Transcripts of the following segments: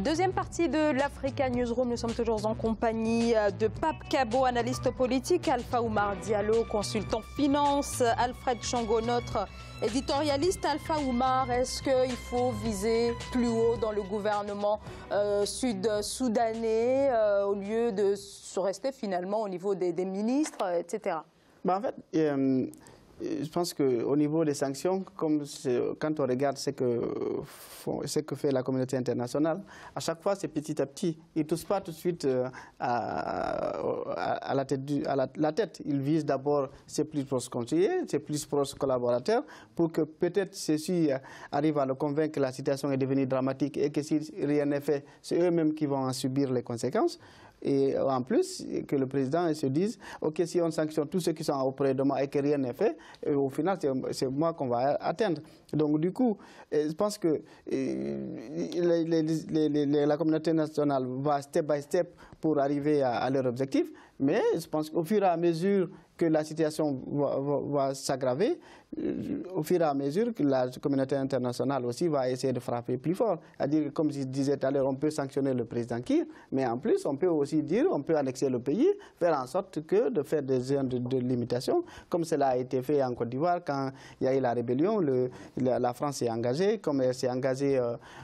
Deuxième partie de l'Africa Newsroom. Nous sommes toujours en compagnie de Pape Kabo, analyste politique, Alpha Oumar Diallo, consultant finance, Alfred Chongo, notre éditorialiste. Alpha Oumar, est-ce qu'il faut viser plus haut dans le gouvernement sud-soudanais au lieu de se rester finalement au niveau des ministres, etc. En fait, je pense qu'au niveau des sanctions, quand on regarde ce que fait la communauté internationale, à chaque fois c'est petit à petit. Ils ne touchent pas tout de suite à la tête. Ils visent d'abord ses plus proches conseillers, ses plus proches collaborateurs, pour que peut-être ceux-ci arrivent à le convaincre que la situation est devenue dramatique et que si rien n'est fait, c'est eux-mêmes qui vont en subir les conséquences. Et en plus, que le président se dise, ok, si on sanctionne tous ceux qui sont auprès de moi et que rien n'est fait, au final, c'est moi qu'on va atteindre. Donc du coup, je pense que la communauté nationale va step by step pour arriver à leur objectif, mais je pense qu'au fur et à mesure que la situation va s'aggraver, au fur et à mesure que la communauté internationale aussi va essayer de frapper plus fort. C'est-à-dire, comme je disais tout à l'heure, on peut sanctionner le président Kiir, mais en plus, on peut aussi dire, on peut annexer le pays, faire en sorte que de faire des zones de limitation, comme cela a été fait en Côte d'Ivoire quand il y a eu la rébellion, la France s'est engagée, comme elle s'est engagée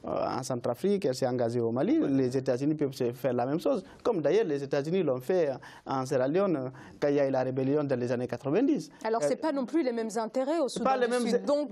en Centrafrique, elle s'est engagée au Mali, les États-Unis peuvent faire la même chose, comme d'ailleurs les États-Unis l'ont fait en Sierra Leone quand il y a eu la rébellion dans les années 90. Alors, ce n'est pas non plus les mêmes intérêts au Soudan du Sud. Donc,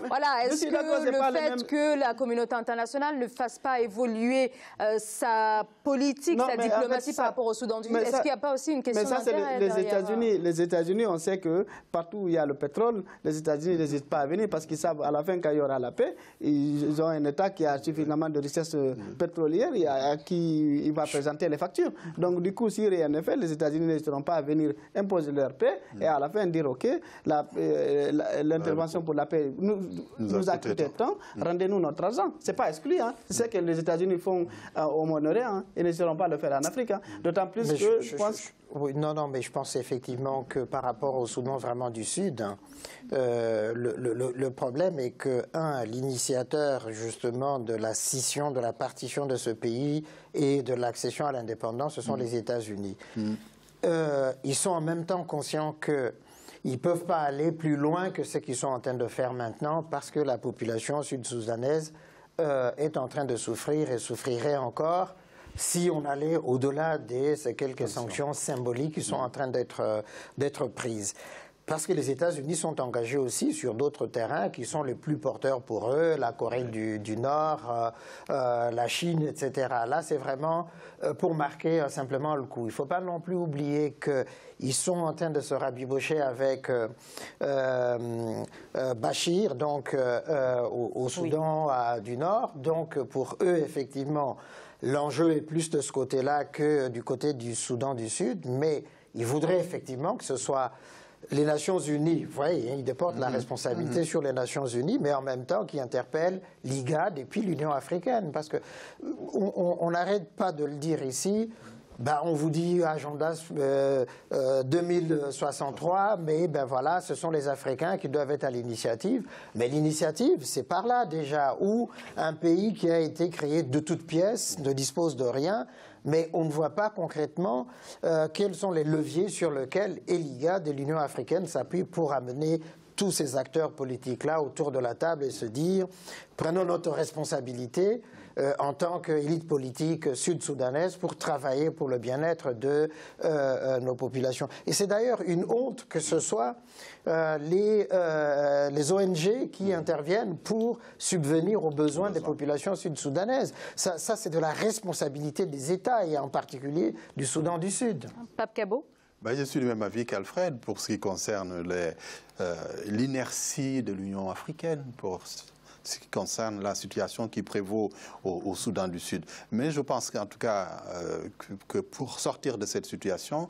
voilà, est-ce que le fait que la communauté internationale ne fasse pas évoluer sa politique, sa diplomatie par rapport au Soudan du Sud, est-ce qu'il n'y a pas aussi une question d'intérêt derrière? Les États-Unis, on sait que partout où il y a le pétrole, les États-Unis n'hésitent pas à venir parce qu'ils savent à la fin, quand il y aura la paix, ils ont un État qui a suffisamment de richesses pétrolières et à qui il va présenter les factures. Donc, du coup, si rien n'est fait, les États-Unis n'hésiteront pas à venir imposer leur paix et à la fin dire ok, l'intervention pour la paix nous a coûté tant, rendez-nous notre argent. Ce n'est pas exclu. Hein. C'est ce que les États-Unis font au Moyen-Orient et n'essaieront pas de le faire en Afrique. Hein. D'autant plus mais que je pense... Oui, non, mais je pense effectivement que par rapport au Soudan vraiment du Sud, le problème est que, l'initiateur justement de la scission, de la partition de ce pays et de l'accession à l'indépendance, ce sont les États-Unis. Ils sont en même temps conscients qu'ils ne peuvent pas aller plus loin que ce qu'ils sont en train de faire maintenant parce que la population sud-soudanaise est en train de souffrir et souffrirait encore si on allait au-delà de ces quelques sanctions symboliques qui sont en train d'être prises. Parce que les États-Unis sont engagés aussi sur d'autres terrains qui sont les plus porteurs pour eux, la Corée du Nord, la Chine, etc. Là, c'est vraiment pour marquer simplement le coup. Il ne faut pas non plus oublier qu'ils sont en train de se rabibocher avec Bachir, donc au Soudan du Nord. Donc pour eux, effectivement, l'enjeu est plus de ce côté-là que du côté du Soudan du Sud, mais ils voudraient effectivement que ce soit les Nations Unies, vous voyez, ils déportent la responsabilité sur les Nations Unies, mais en même temps qui interpellent l'IGAD et puis l'Union africaine, parce qu'on n'arrête pas de le dire ici. On vous dit agenda 2063, mais voilà, ce sont les Africains qui doivent être à l'initiative. Mais l'initiative, c'est par là déjà, où un pays qui a été créé de toutes pièces ne dispose de rien, mais on ne voit pas concrètement quels sont les leviers sur lesquels l'IGAD et l'Union africaine s'appuient pour amener tous ces acteurs politiques-là autour de la table et se dire prenons notre responsabilité en tant qu'élite politique sud-soudanaise pour travailler pour le bien-être de nos populations. Et c'est d'ailleurs une honte que ce soit les ONG qui interviennent pour subvenir aux besoins des populations sud-soudanaises. Ça c'est de la responsabilité des États et en particulier du Soudan du Sud. Pape Kabo? Je suis du même avis qu'Alfred pour ce qui concerne l'inertie de l'Union africaine, pour ce qui concerne la situation qui prévaut au Soudan du Sud. Mais je pense qu'en tout cas, que pour sortir de cette situation,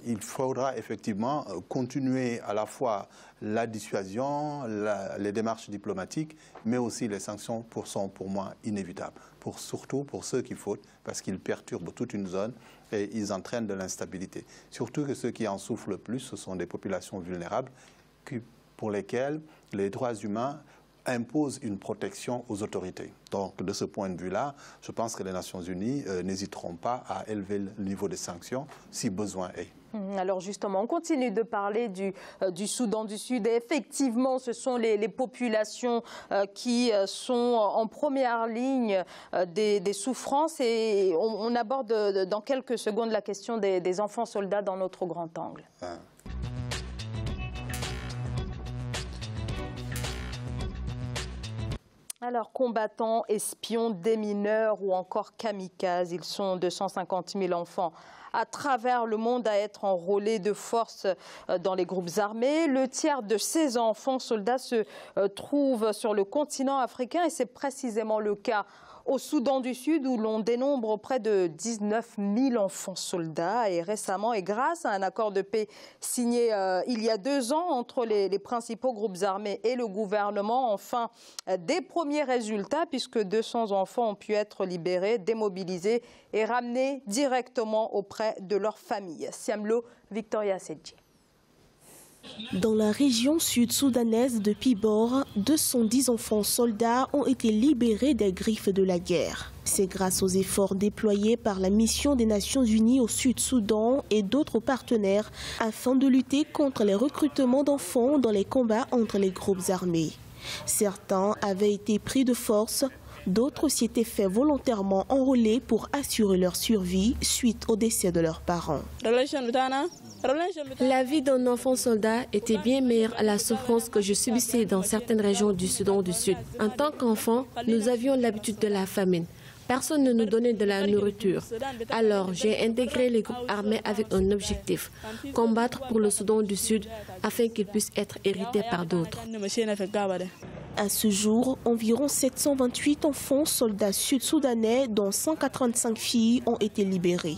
il faudra effectivement continuer à la fois la dissuasion, les démarches diplomatiques, mais aussi les sanctions sont pour moi inévitables. Surtout pour ceux qui fautent, parce qu'ils perturbent toute une zone et ils entraînent de l'instabilité. Surtout que ceux qui en souffrent le plus, ce sont des populations vulnérables pour lesquelles les droits humains impose une protection aux autorités. Donc, de ce point de vue-là, je pense que les Nations Unies n'hésiteront pas à élever le niveau des sanctions si besoin est. Alors justement, on continue de parler du Soudan du Sud. Et effectivement, ce sont les populations qui sont en première ligne des souffrances. Et on aborde dans quelques secondes la question des enfants soldats dans notre grand angle. Alors, combattants, espions, démineurs ou encore kamikazes, ils sont 250 000 enfants à travers le monde à être enrôlés de force dans les groupes armés. Le tiers de ces enfants soldats se trouvent sur le continent africain et c'est précisément le cas au Soudan du Sud où l'on dénombre près de 19 000 enfants soldats. Et récemment, et grâce à un accord de paix signé il y a 2 ans entre les principaux groupes armés et le gouvernement, enfin des premiers résultats puisque 200 enfants ont pu être libérés, démobilisés et ramenés directement auprès de leur famille. Siamlo, Victoria Sedji. Dans la région sud-soudanaise de Pibor, 210 enfants soldats ont été libérés des griffes de la guerre. C'est grâce aux efforts déployés par la mission des Nations Unies au Sud-Soudan et d'autres partenaires afin de lutter contre les recrutements d'enfants dans les combats entre les groupes armés. Certains avaient été pris de force, d'autres s'y étaient fait volontairement enrôler pour assurer leur survie suite au décès de leurs parents. La vie d'un enfant soldat était bien meilleure à la souffrance que je subissais dans certaines régions du Soudan du Sud. En tant qu'enfant, nous avions l'habitude de la famine. Personne ne nous donnait de la nourriture. Alors, j'ai intégré les groupes armés avec un objectif, combattre pour le Soudan du Sud afin qu'il puisse être hérité par d'autres. À ce jour, environ 728 enfants soldats sud-soudanais, dont 185 filles, ont été libérés.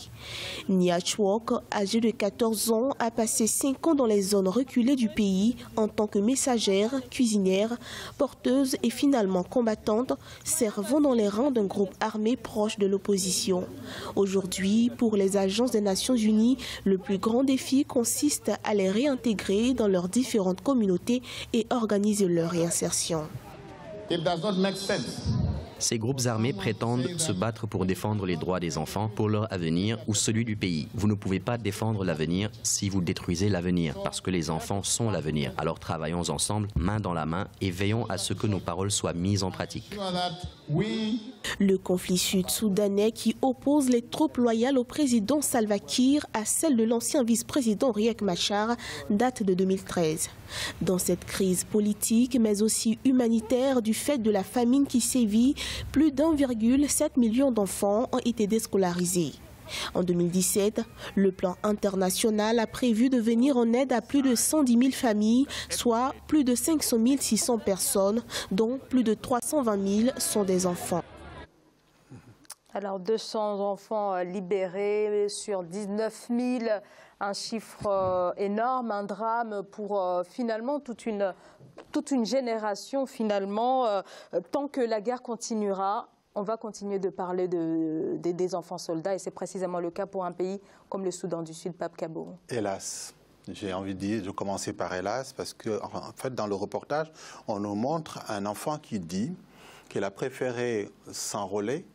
Nia Chwok, âgée de 14 ans, a passé 5 ans dans les zones reculées du pays en tant que messagère, cuisinière, porteuse et finalement combattante, servant dans les rangs d'un groupe armé proche de l'opposition. Aujourd'hui, pour les agences des Nations Unies, le plus grand défi consiste à les réintégrer dans leurs différentes communautés et organiser leur réinsertion. Ces groupes armés prétendent se battre pour défendre les droits des enfants, pour leur avenir ou celui du pays. Vous ne pouvez pas défendre l'avenir si vous détruisez l'avenir, parce que les enfants sont l'avenir. Alors travaillons ensemble, main dans la main, et veillons à ce que nos paroles soient mises en pratique. Le conflit sud-soudanais qui oppose les troupes loyales au président Salva Kiir à celles de l'ancien vice-président Riek Machar date de 2013. Dans cette crise politique, mais aussi humanitaire du fait de la famine qui sévit, plus d'1,7 million d'enfants ont été déscolarisés. En 2017, le plan international a prévu de venir en aide à plus de 110 000 familles, soit plus de 500 600 personnes, dont plus de 320 000 sont des enfants. Alors 200 enfants libérés sur 19 000, un chiffre énorme, un drame pour finalement toute une génération finalement. Tant que la guerre continuera, on va continuer de parler des enfants soldats et c'est précisément le cas pour un pays comme le Soudan du Sud, Pape Kabo. Hélas. J'ai envie de commencer par hélas parce que en fait dans le reportage, on nous montre un enfant qui dit qu'il a préféré s'enrôler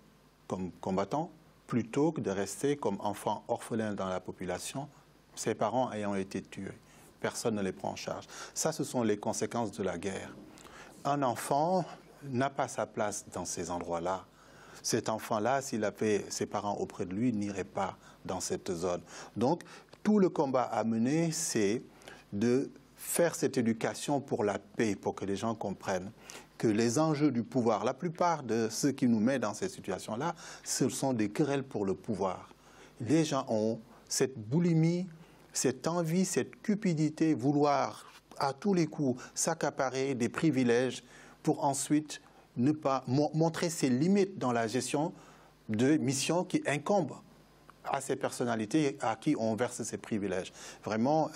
comme combattant plutôt que de rester comme enfant orphelin dans la population, ses parents ayant été tués. Personne ne les prend en charge. Ça, ce sont les conséquences de la guerre. Un enfant n'a pas sa place dans ces endroits-là. Cet enfant-là, s'il avait ses parents auprès de lui, n'irait pas dans cette zone. Donc, tout le combat à mener, c'est de faire cette éducation pour la paix, pour que les gens comprennent que les enjeux du pouvoir, la plupart de ceux qui nous mettent dans ces situations-là, ce sont des querelles pour le pouvoir. Les gens ont cette boulimie, cette envie, cette cupidité, vouloir à tous les coups s'accaparer des privilèges pour ensuite ne pas montrer ses limites dans la gestion de missions qui incombent à ces personnalités à qui on verse ces privilèges. Vraiment,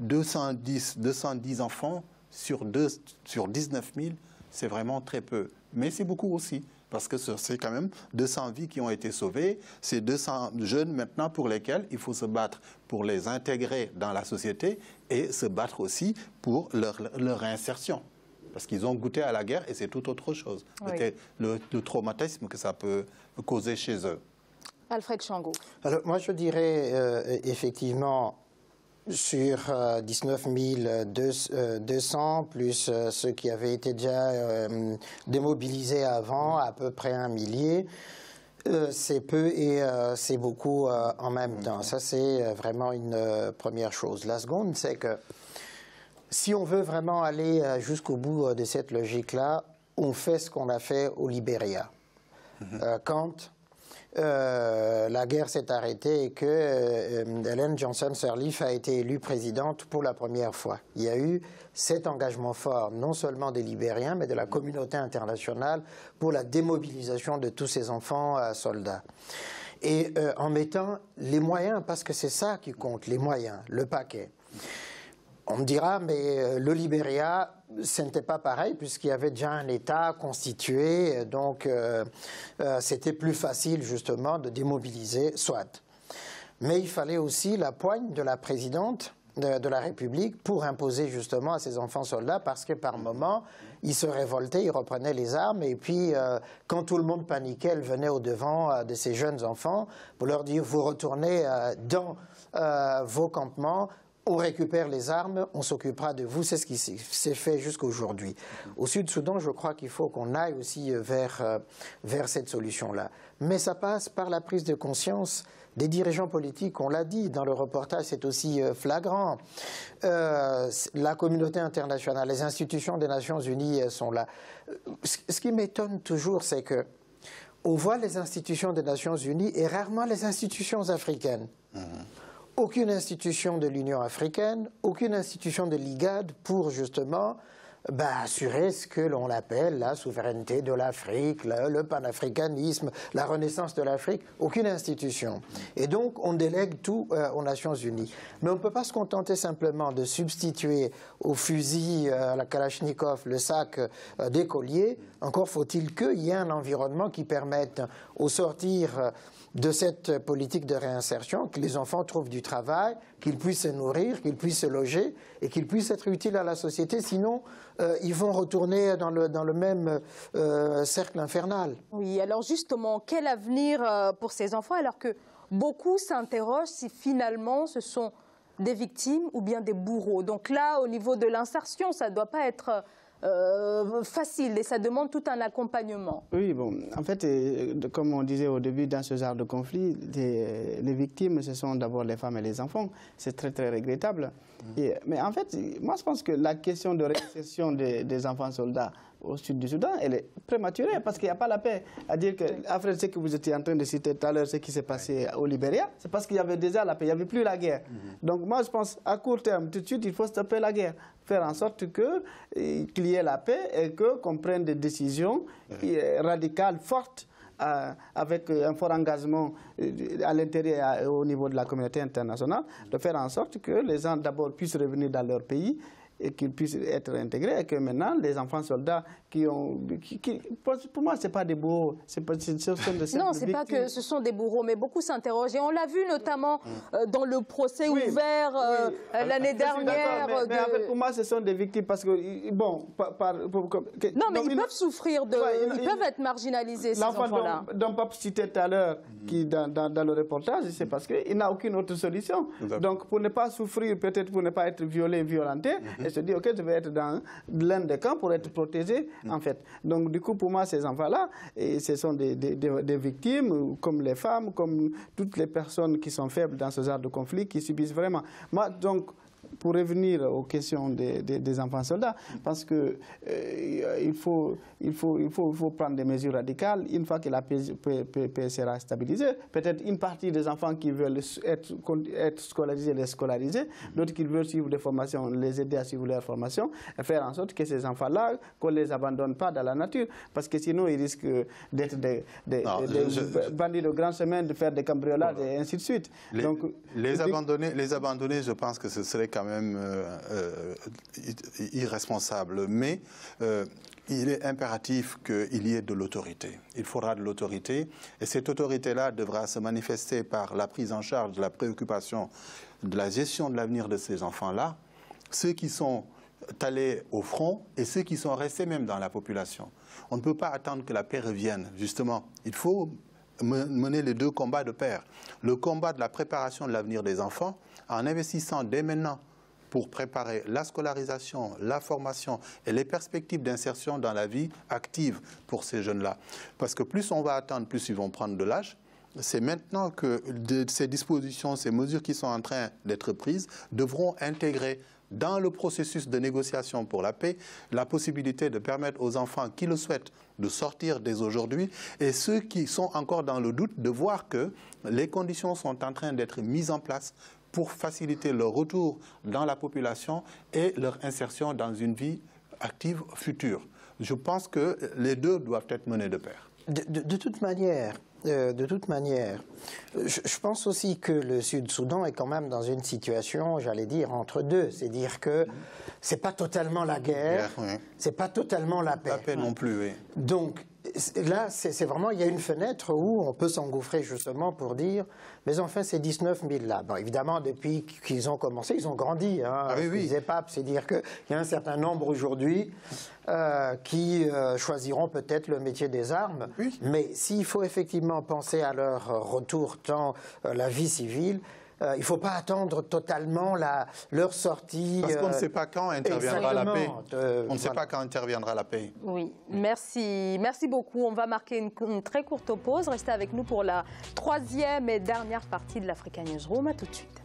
210 enfants sur 19 000, c'est vraiment très peu. Mais c'est beaucoup aussi, parce que c'est quand même 200 vies qui ont été sauvées. C'est 200 jeunes maintenant pour lesquels il faut se battre pour les intégrer dans la société et se battre aussi pour leur réinsertion. parce qu'ils ont goûté à la guerre et c'est tout autre chose. Oui. Le traumatisme que ça peut causer chez eux. Alfred Chango. Alors, moi, je dirais effectivement sur 19 200, plus ceux qui avaient été déjà démobilisés avant, à peu près 1 millier. C'est peu et c'est beaucoup en même temps. Ça, c'est vraiment une première chose. La seconde, c'est que si on veut vraiment aller jusqu'au bout de cette logique-là, on fait ce qu'on a fait au Libéria. Quand la guerre s'est arrêtée et que Ellen Johnson Sirleaf a été élue présidente pour la première fois. Il y a eu cet engagement fort, non seulement des Libériens, mais de la communauté internationale pour la démobilisation de tous ces enfants soldats. Et en mettant les moyens, parce que c'est ça qui compte, les moyens, le paquet. On me dira, mais le Libéria, ce n'était pas pareil puisqu'il y avait déjà un État constitué, donc c'était plus facile justement de démobiliser, soit. Mais il fallait aussi la poigne de la présidente de la République pour imposer justement à ces enfants soldats, parce que par moment, ils se révoltaient, ils reprenaient les armes, et puis quand tout le monde paniquait, elle venait au-devant de ces jeunes enfants pour leur dire, vous retournez dans vos campements, on récupère les armes, on s'occupera de vous. C'est ce qui s'est fait jusqu'à aujourd'hui. Au Sud-Soudan, je crois qu'il faut qu'on aille aussi vers cette solution-là. Mais ça passe par la prise de conscience des dirigeants politiques. On l'a dit dans le reportage, c'est aussi flagrant. La communauté internationale, les institutions des Nations Unies sont là. Ce qui m'étonne toujours, c'est que on voit les institutions des Nations Unies et rarement les institutions africaines. Aucune institution de l'Union africaine, aucune institution de l'IGAD pour justement assurer ce que l'on appelle la souveraineté de l'Afrique, le panafricanisme, la renaissance de l'Afrique, aucune institution. Et donc on délègue tout aux Nations Unies. Mais on ne peut pas se contenter simplement de substituer au fusil, à la Kalachnikov, le sac d'écolier. Encore faut-il qu'il y ait un environnement qui permette au sortir de cette politique de réinsertion, que les enfants trouvent du travail, qu'ils puissent se nourrir, qu'ils puissent se loger et qu'ils puissent être utiles à la société. Sinon, ils vont retourner dans le même cercle infernal. Oui, alors justement, quel avenir pour ces enfants alors que beaucoup s'interrogent si finalement ce sont des victimes ou bien des bourreaux. Donc là, au niveau de l'insertion, ça ne doit pas être facile et ça demande tout un accompagnement. Oui, bon, en fait, comme on disait au début, dans ce genre de conflit, les victimes, ce sont d'abord les femmes et les enfants. C'est très, très regrettable. Mais en fait, moi, je pense que la question de réinsertion des enfants soldats au sud du Soudan, elle est prématurée parce qu'il n'y a pas la paix. À dire que, après ce que vous étiez en train de citer tout à l'heure, ce qui s'est passé au Libéria, c'est parce qu'il y avait déjà la paix, il n'y avait plus la guerre. Donc moi, je pense, à court terme, tout de suite, il faut stopper la guerre. Faire en sorte qu'il y ait la paix et qu'on prenne des décisions radicales, fortes, avec un fort engagement à l'intérieur et au niveau de la communauté internationale, de faire en sorte que les gens d'abord puissent revenir dans leur pays et qu'ils puissent être intégrés, et que maintenant, les enfants soldats pour moi, ce n'est pas des bourreaux. Non, ce n'est pas que ce sont des bourreaux, mais beaucoup s'interrogent. Et on l'a vu notamment dans le procès ouvert l'année dernière. Mais en fait, pour moi, ce sont des victimes parce que, bon... non, mais ils peuvent souffrir, ils peuvent être marginalisés, ces enfants-là. L'enfant dont Pape citait tout à l'heure, dans le reportage, c'est parce qu'il n'a aucune autre solution. Donc, pour ne pas souffrir, peut-être pour ne pas être violé, violenté, et se dire, OK, je vais être dans l'un des camps pour être protégé, en fait. Donc, du coup, pour moi, ces enfants-là, ce sont des victimes, comme les femmes, comme toutes les personnes qui sont faibles dans ce genre de conflit, qui subissent vraiment. Moi, donc, pour revenir aux questions des enfants soldats, parce que il faut prendre des mesures radicales. Une fois que la paix sera stabilisée, peut-être une partie des enfants qui veulent être scolarisés, les scolariser, d'autres qui veulent suivre des formations, les aider à suivre leur formation, et faire en sorte que ces enfants-là, qu'on ne les abandonne pas dans la nature, parce que sinon ils risquent d'être des bandits de grand chemin, de faire des cambriolages et ainsi de suite. Les abandonner, je pense que ce serait quand même irresponsable, mais il est impératif qu'il y ait de l'autorité. Il faudra de l'autorité, et cette autorité-là devra se manifester par la prise en charge de la préoccupation de la gestion de l'avenir de ces enfants-là. Ceux qui sont allés au front et ceux qui sont restés même dans la population. On ne peut pas attendre que la paix revienne, justement. Il faut mener les deux combats de pair. Le combat de la préparation de l'avenir des enfants, en investissant dès maintenant pour préparer la scolarisation, la formation et les perspectives d'insertion dans la vie active pour ces jeunes-là. Parce que plus on va attendre, plus ils vont prendre de l'âge. C'est maintenant que ces dispositions, ces mesures qui sont en train d'être prises devront intégrer dans le processus de négociation pour la paix la possibilité de permettre aux enfants qui le souhaitent de sortir dès aujourd'hui et ceux qui sont encore dans le doute de voir que les conditions sont en train d'être mises en place pour faciliter leur retour dans la population et leur insertion dans une vie active future. Je pense que les deux doivent être menés de pair. De toute manière, je pense aussi que le Sud-Soudan est quand même dans une situation, j'allais dire, entre deux. C'est-à-dire que c'est pas totalement la guerre, c'est pas totalement la paix. La paix non plus, oui. Donc là, c'est vraiment, il y a une fenêtre où on peut s'engouffrer justement pour dire, mais enfin, ces 19 000 là. Bon, évidemment, depuis qu'ils ont commencé, ils ont grandi. Hein, les EPAP, c'est dire qu'il y a un certain nombre aujourd'hui qui choisiront peut-être le métier des armes. Oui. Mais s'il faut effectivement penser à leur retour dans la vie civile, il ne faut pas attendre totalement leur sortie. Parce qu'on ne sait pas quand interviendra la paix. On ne sait pas quand interviendra la paix. Oui, merci. Merci beaucoup. On va marquer une très courte pause. Restez avec nous pour la troisième et dernière partie de l'Africa Newsroom. À tout de suite.